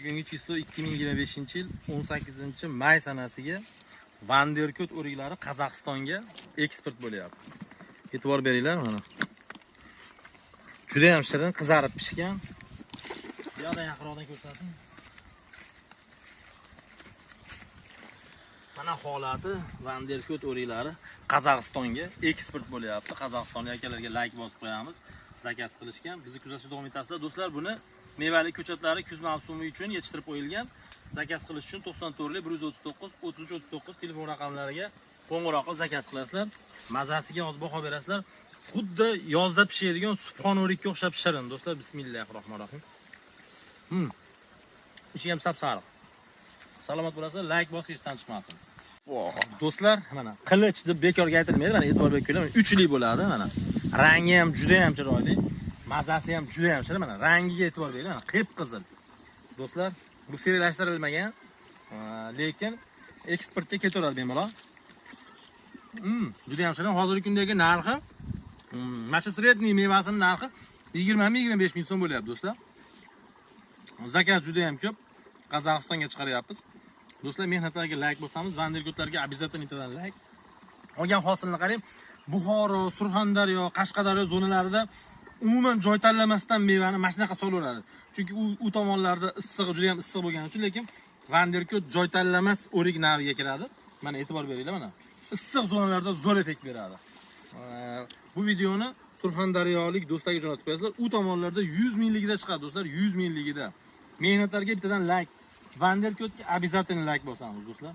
Bugungi chislo 2025-yil 18-may sanasiga Vanderkot o'riklari Qozog'istonga eksport bo'lyapti. E'tibor beringlar mana. Juda ham shirin, qizarib pishgan. Bu yoqda yaqinroqdan ko'rsating. Mana holati Vanderkot o'riklari Qozog'istonga eksport bo'lyapti. Qozog'istonlik akalarga like bosib qo'yamiz. Zakaz qilishgan. Bizni kuzatishda davom etasizlar. Do'stlar, buni mevali ko'chatlari kuz mavsumi uchun yetishtirib qo'yilgan. Zakaz qilish uchun 94 139 33 39 telefon raqamlariga qo'ng'iroq qilib zakaz qilasizlar. Mazasiga oz baho berasizlar. Xuddi yozda pishadigan subxon o'rikka o'xshab shirin. Do'stlar, bismillahirrohmanirrohim. Ichi ham sap-sariq. Salomat bo'lasizlar, like bosib esdan chiqmasin. Do'stlar, mana qilich deb bekorga aytilmaydi. Mana e'tibor beringlar, 3 lik bo'ladi mana. Rangi ham juda ham chiroyli. Mazasi ham juda ham shirin. Mana rangiga e'tibor bering, mana qip-qizil. Do'stlar, bu sterilashtirilmagan, lekin eksportga ketaveradi bemalol. Juda ham shirin. Hozirgi kundagi narxi, mana sredniy mevasining narxi 20-25 ming so'm bo'lyapti, do'stlar. Zakaz juda ham ko'p. Qozog'istonga chiqaryapmiz. Do'stlar, mehnatlarga like bosamiz, Vanderkotlarga обязательно itadan like. Olgan hosilni qarang. Buxoro, Surxondaryo, Qashqadaryo zonalarida umuman joy tanlamasdan mevani mana shunaqa solaveradi. Chunki u tomonlarda issiq, juda ham issiq bo'lgani uchun, lekin Vanderkot joy tanlamas o'rik naviga kiradi. Mana e'tibor beringlar, mana. Issiq zonalarda zo'r effekt beradi. Bu videoni Surxondaryolik do'stlarga jo'natib qo'yasizlar. U tomonlarda 100 mingligida chiqadi, do'stlar, 100 mingligida. Mehnatlarga bittadan like. Vanderkotga обязательно like bosamiz, do'stlar.